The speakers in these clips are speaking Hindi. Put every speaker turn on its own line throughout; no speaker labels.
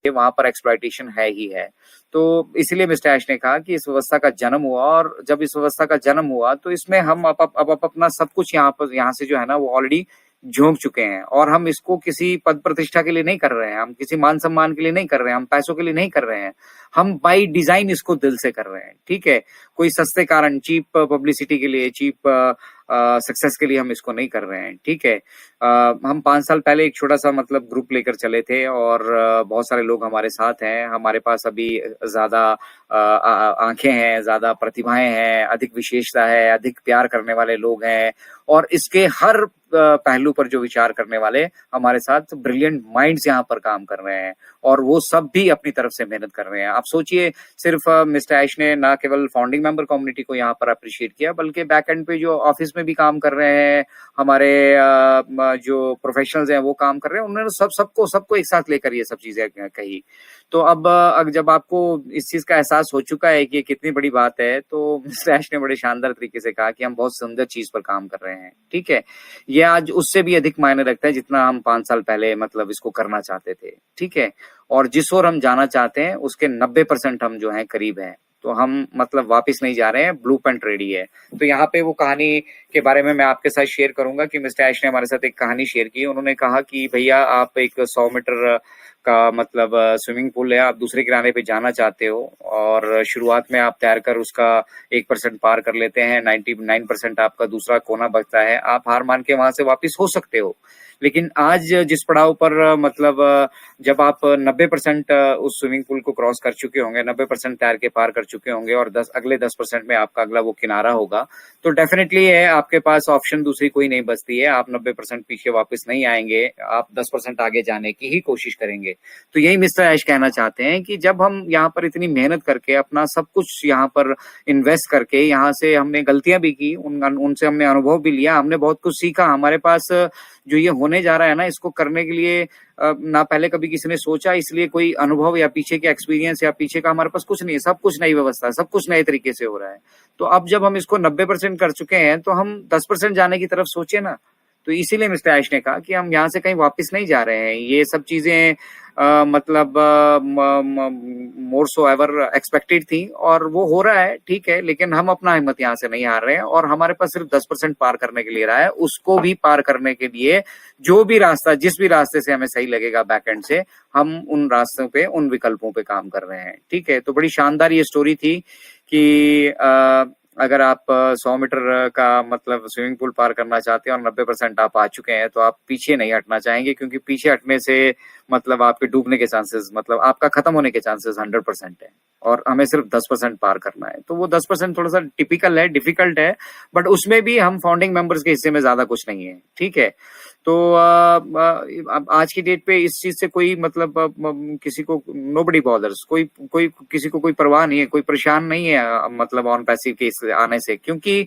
वहां पर एक्सप्लॉयटेशन है ही है। तो इसीलिए मिस्टर ऐश ने कहा कि इस व्यवस्था का जन्म हुआ, और जब इस व्यवस्था का जन्म हुआ तो इसमें हम अब अपना सब कुछ यहाँ से जो है ना वो ऑलरेडी झोंक चुके हैं, और हम इसको किसी पद प्रतिष्ठा के लिए नहीं कर रहे हैं, हम किसी मान सम्मान के लिए नहीं कर रहे हैं, हम पैसों के लिए नहीं कर रहे हैं, हम बाई डिजाइन इसको दिल से कर रहे हैं। ठीक है, कोई सस्ते कारण, चीप पब्लिसिटी के लिए, चीप सक्सेस के लिए हम इसको नहीं कर रहे हैं। ठीक है, हम 5 साल पहले एक छोटा सा मतलब ग्रुप लेकर चले थे, और बहुत सारे लोग हमारे साथ हैं, हमारे पास अभी ज्यादा आंखें हैं, ज्यादा प्रतिभाएं हैं, अधिक विशेषता है, अधिक प्यार करने वाले लोग हैं, और इसके हर पहलू पर जो विचार करने वाले हमारे साथ ब्रिलियंट माइंड्स यहाँ पर काम कर रहे हैं, और वो सब भी अपनी तरफ से मेहनत कर रहे हैं। आप सोचिए, सिर्फ मिस्टर ऐश ने ना केवल फाउंडिंग मेंबर कम्युनिटी को यहाँ पर अप्रिशिएट किया, बल्कि बैक एंड पे जो ऑफिस में भी काम कर रहे हैं हमारे जो प्रोफेशनल्स हैं वो काम कर रहे हैं, उन्होंने सबको एक साथ लेकर ये सब चीजें कही। तो अब जब आपको इस चीज का एहसास हो चुका है कि ये कितनी बड़ी बात है, तो मिस्टर ऐश ने बड़े शानदार तरीके से कहा कि हम बहुत सुंदर चीज पर काम कर रहे हैं। ठीक है, ये आज उससे भी अधिक मायने रखता है जितना हम 5 साल पहले मतलब इसको करना चाहते थे। ठीक है, और जिस ओर हम जाना चाहते हैं उसके 90% हम जो है करीब हैं, तो हम मतलब वापस नहीं जा रहे हैं, ब्लूप्रिंट रेडी है। तो यहाँ पे वो कहानी के बारे में मैं आपके साथ शेयर करूंगा कि मिस्टर ऐश ने हमारे साथ एक कहानी शेयर की। उन्होंने कहा कि भैया, आप एक 100 मीटर का मतलब स्विमिंग पूल है, आप दूसरे किनारे पे जाना चाहते हो, और शुरुआत में आप तैर कर उसका 1% पार कर लेते हैं, 99% आपका दूसरा कोना बचता है, आप हार मान के वहां से वापिस हो सकते हो। लेकिन आज जिस पड़ाव पर मतलब जब आप 90% उस स्विमिंग पूल को क्रॉस कर चुके होंगे, 90% तैर के पार कर चुके होंगे, और अगले 10% में आपका अगला वो किनारा होगा, तो डेफिनेटली है आपके पास ऑप्शन दूसरी कोई नहीं बचती है, आप 90% पीछे वापस नहीं आएंगे, आप 10% आगे जाने की ही कोशिश करेंगे। तो यही मिस्टर ऐश कहना चाहते हैं कि जब हम यहाँ पर इतनी मेहनत करके अपना सब कुछ यहाँ पर इन्वेस्ट करके, यहाँ से हमने गलतियां भी की, उनसे हमने अनुभव भी लिया, हमने बहुत कुछ सीखा, हमारे पास जो ये होने जा रहा है ना, इसको करने के लिए ना पहले कभी किसी ने सोचा, इसलिए कोई अनुभव या पीछे के एक्सपीरियंस या पीछे का हमारे पास कुछ नहीं है, सब कुछ नई व्यवस्था है, सब कुछ नए तरीके से हो रहा है। तो अब जब हम इसको 90% कर चुके हैं, तो हम 10% जाने की तरफ सोचे ना। तो इसीलिए मिस्टर ऐश ने कहा कि हम यहाँ से कहीं वापस नहीं जा रहे हैं, ये सब चीजें मतलब मोर सो एवर एक्सपेक्टेड थी, और वो हो रहा है। ठीक है, लेकिन हम अपना हिम्मत यहाँ से नहीं हार रहे हैं, और हमारे पास सिर्फ 10% पार करने के लिए रहा है, उसको भी पार करने के लिए जो भी रास्ता, जिस भी रास्ते से हमें सही लगेगा बैकएंड से, हम उन रास्तों पे, उन विकल्पों पे काम कर रहे हैं। ठीक है, तो बड़ी शानदार ये स्टोरी थी कि अगर आप 100 मीटर का मतलब स्विमिंग पूल पार करना चाहते हैं और 90% आप आ चुके हैं, तो आप पीछे नहीं हटना चाहेंगे, क्योंकि पीछे हटने से मतलब आपके डूबने के चांसेस, मतलब आपका खत्म होने के चांसेस 100% है, और हमें सिर्फ 10% पार करना है। तो वो 10% थोड़ा सा टिपिकल है, डिफिकल्ट है, बट उसमें भी हम फाउंडिंग मेंबर्स के हिस्से में ज्यादा कुछ नहीं है। ठीक है, तो आज की डेट पे इस चीज से कोई मतलब किसी को नोबडी बॉदर्स, कोई कोई किसी को कोई परवाह नहीं है, कोई परेशान नहीं है मतलब ऑन पैसिव के आने से, क्योंकि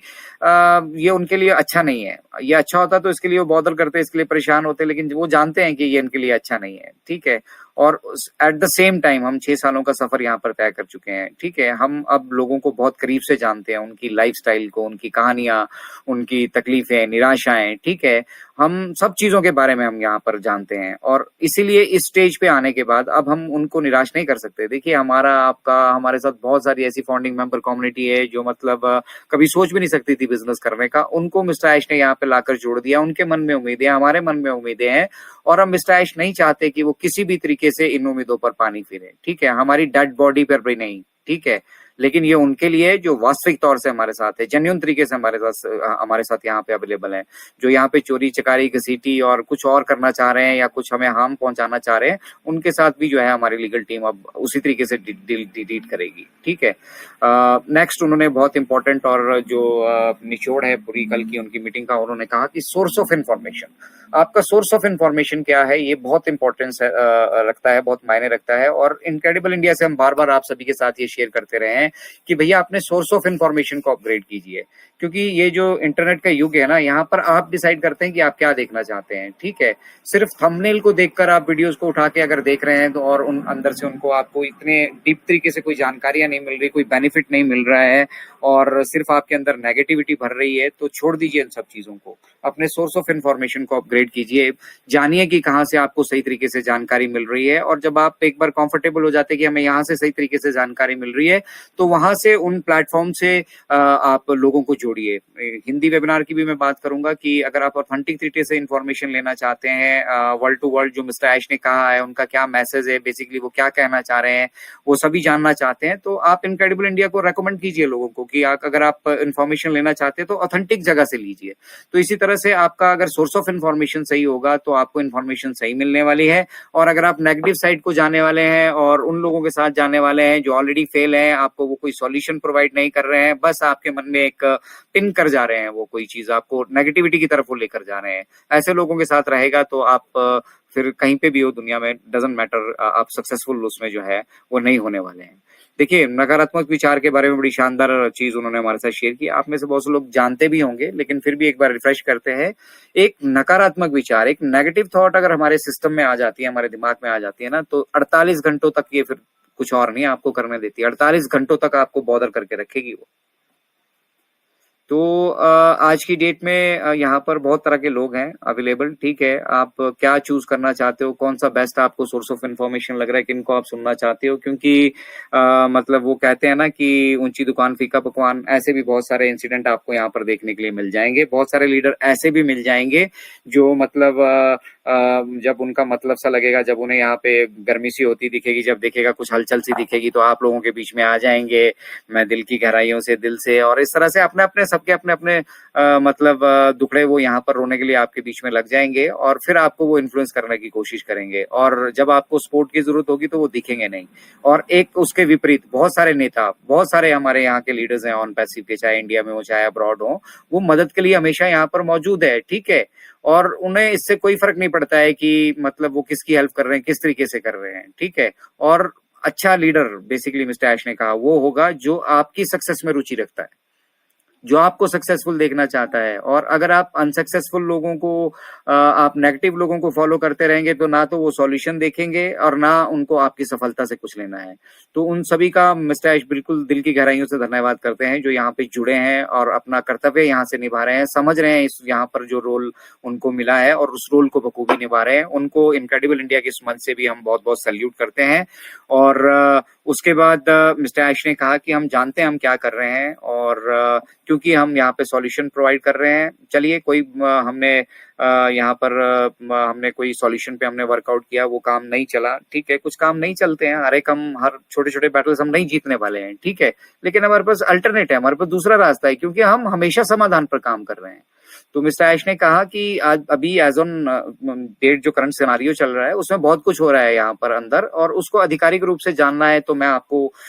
ये उनके लिए अच्छा नहीं है। ये अच्छा होता तो इसके लिए वो बॉदर करते, इसके लिए परेशान होते, लेकिन वो जानते हैं कि ये इनके लिए अच्छा नहीं है। ठीक है, और एट द सेम टाइम हम 6 सालों का सफर यहाँ पर तय कर चुके हैं। ठीक है, हम अब लोगों को बहुत करीब से जानते हैं, उनकी लाइफस्टाइल को, उनकी कहानियां, उनकी तकलीफें, निराशाएं। ठीक है, हम सब चीजों के बारे में हम यहाँ पर जानते हैं, और इसीलिए इस स्टेज पे आने के बाद अब हम उनको निराश नहीं कर सकते। देखिए, हमारे साथ बहुत सारी ऐसी फाउंडिंग मेंबर कम्युनिटी है जो मतलब कभी सोच भी नहीं सकती थी बिजनेस करने का, उनको मिस्टर ऐश ने यहाँ पे लाकर जोड़ दिया, उनके मन में उम्मीदें, हमारे मन में उम्मीदें हैं, और हम मिस्टर ऐश नहीं चाहते कि वो किसी भी तरीके से इन उम्मीदों पर पानी फिरे। ठीक है, हमारी डेड बॉडी पर भी नहीं। ठीक है, लेकिन ये उनके लिए जो वास्तविक तौर से हमारे साथ है, जेन्युइन तरीके से हमारे साथ यहाँ पे अवेलेबल है, जो यहाँ पे चोरी चकारी घसीटी और कुछ और करना चाह रहे हैं या कुछ हमें हार्म पहुंचाना चाह रहे हैं, उनके साथ भी जो है हमारी लीगल टीम अब उसी तरीके से डील करेगी। ठीक है, नेक्स्ट उन्होंने बहुत इंपॉर्टेंट और जो निचोड़ है पूरी कल की उनकी मीटिंग का, उन्होंने कहा कि सोर्स ऑफ इंफॉर्मेशन, आपका सोर्स ऑफ इंफॉर्मेशन क्या है, ये बहुत इंपॉर्टेंस रखता है, बहुत मायने रखता है। और इनक्रेडिबल इंडिया से हम बार बार आप सभी के साथ ये शेयर करते रहे हैं कि भैया अपने सोर्स ऑफ इंफॉर्मेशन को अपग्रेड कीजिए, क्योंकि ये जो इंटरनेट का युग है ना, यहाँ पर आप डिसाइड करते हैं कि आप क्या देखना चाहते हैं, ठीक है। सिर्फ थंबनेल को देखकर आप वीडियोस को उठा के अगर देख रहे हैं तो, और उन अंदर से उनको आपको इतने डीप तरीके से कोई जानकारियां नहीं मिल रही, कोई बेनिफिट नहीं मिल रहा है, और सिर्फ आपके अंदर नेगेटिविटी भर रही है, तो छोड़ दीजिए इन सब चीजों को। अपने सोर्स ऑफ इंफॉर्मेशन को अपग्रेड कीजिए, जानिए कि कहाँ से आपको सही तरीके से जानकारी मिल रही है, और जब आप एक बार कंफर्टेबल हो जाते हैं कि हमें यहाँ से सही तरीके से जानकारी मिल रही है, तो वहां से उन प्लेटफॉर्म से आप लोगों को जोड़िए। हिंदी वेबिनार की भी मैं बात करूंगा कि अगर आप ऑथेंटिक तरीके से इंफॉर्मेशन लेना चाहते हैं, वर्ल्ड टू वर्ल्ड, जो मिस्टर ऐश ने कहा है, उनका क्या मैसेज है, बेसिकली वो क्या कहना चाह रहे हैं, वो सभी जानना चाहते हैं, तो आप इनक्रेडिबल इंडिया को रेकमेंड कीजिए लोगों को कि अगर आप इन्फॉर्मेशन लेना चाहते हैं तो ऑथेंटिक जगह से लीजिए। तो इसी तरह से आपका अगर सोर्स ऑफ इन्फॉर्मेशन सही होगा तो आपको इन्फॉर्मेशन सही मिलने वाली है। और अगर आप नेगेटिव साइड को जाने वाले हैं और उन लोगों के साथ जाने वाले हैं जो ऑलरेडी फेल हैं, आपको वो कोई सॉल्यूशन प्रोवाइड नहीं कर रहे हैं, बस आपके मन में एक पिन कर जा रहे हैं, वो कोई चीज आपको नेगेटिविटी की तरफ वो लेकर जा रहे हैं, ऐसे लोगों के साथ रहेगा तो आप फिर कहीं पे भी हो दुनिया में, डजंट मैटर, आप सक्सेसफुल उसमें जो है वो नहीं होने वाले हैं। देखिए, नकारात्मक विचार के बारे में बड़ी शानदार चीज उन्होंने हमारे साथ शेयर की। आप में से बहुत से लोग जानते भी होंगे, लेकिन फिर भी एक बार रिफ्रेश करते हैं। एक नकारात्मक विचार, एक नेगेटिव थॉट अगर हमारे सिस्टम में आ जाती है, हमारे दिमाग में आ जाती है ना, तो 48 घंटों तक ये फिर कुछ और नहीं आपको करने देती। 48 घंटों तक आपको बॉदर करके रखेगी वो। तो आज की डेट में यहाँ पर बहुत तरह के लोग हैं अवेलेबल, ठीक है। आप क्या चूज करना चाहते हो, कौन सा बेस्ट आपको सोर्स ऑफ इन्फॉर्मेशन लग रहा है, किनको आप सुनना चाहते हो, क्योंकि मतलब वो कहते हैं ना कि ऊंची दुकान फीका पकवान, ऐसे भी बहुत सारे इंसिडेंट आपको यहाँ पर देखने के लिए मिल जाएंगे। बहुत सारे लीडर ऐसे भी मिल जाएंगे जो मतलब जब उनका मतलब सा लगेगा, जब उन्हें यहाँ पे गर्मी सी होती दिखेगी, जब देखेगा कुछ हलचल सी दिखेगी, तो आप लोगों के बीच में आ जाएंगे, मैं दिल की गहराइयों से, दिल से, और इस तरह से अपने अपने सबके अपने अपने मतलब दुखड़े वो यहाँ पर रोने के लिए आपके बीच में लग जाएंगे, और फिर आपको वो इन्फ्लुएंस करने की कोशिश करेंगे, और जब आपको सपोर्ट की जरूरत होगी तो वो दिखेंगे नहीं। और एक उसके विपरीत बहुत सारे नेता, बहुत सारे हमारे यहाँ के लीडर्स हैं ऑन पैसिव के, चाहे इंडिया में हो चाहे अब्रॉड हो, वो मदद के लिए हमेशा यहाँ पर मौजूद है, ठीक है। और उन्हें इससे कोई फर्क नहीं पड़ता है कि मतलब वो किसकी हेल्प कर रहे हैं, किस तरीके से कर रहे हैं, ठीक है। और अच्छा लीडर, बेसिकली मिस्टर ऐश ने कहा, वो होगा जो आपकी सक्सेस में रुचि रखता है, जो आपको सक्सेसफुल देखना चाहता है। और अगर आप अनसक्सेसफुल लोगों को, आप नेगेटिव लोगों को फॉलो करते रहेंगे, तो ना तो वो सॉल्यूशन देखेंगे और ना उनको आपकी सफलता से कुछ लेना है। तो उन सभी का मिस्टर ऐश बिल्कुल दिल की गहराइयों से धन्यवाद करते हैं, जो यहाँ पे जुड़े हैं और अपना कर्तव्य यहाँ से निभा रहे हैं, समझ रहे हैं इस यहाँ पर जो रोल उनको मिला है और उस रोल को बखूबी निभा रहे हैं। उनको इनक्रेडिबल इंडिया के इस मंच से भी हम बहुत बहुत सैल्यूट करते हैं। और उसके बाद मिस्टर ऐश ने कहा कि हम जानते हैं हम क्या कर रहे हैं, और क्योंकि हम यहाँ पे सॉल्यूशन प्रोवाइड कर रहे हैं, चलिए कोई हमने यहाँ पर हमने कोई सॉल्यूशन पे हमने वर्कआउट किया, वो काम नहीं चला, ठीक है। कुछ काम नहीं चलते हैं, हर छोटे छोटे बैटल्स हम नहीं जीतने वाले हैं, ठीक है। लेकिन हमारे पास अल्टरनेट है, हमारे पास दूसरा रास्ता है, क्योंकि हम हमेशा समाधान पर काम कर रहे हैं। तो मिस्टर ऐश ने कहा कि आज अभी एज ऑन डेट जो करंट सिनेरियो चल रहा है, उसमें बहुत कुछ हो रहा है यहाँ पर अंदर, और उसको आधिकारिक रूप से जानना है, तो मैं आपको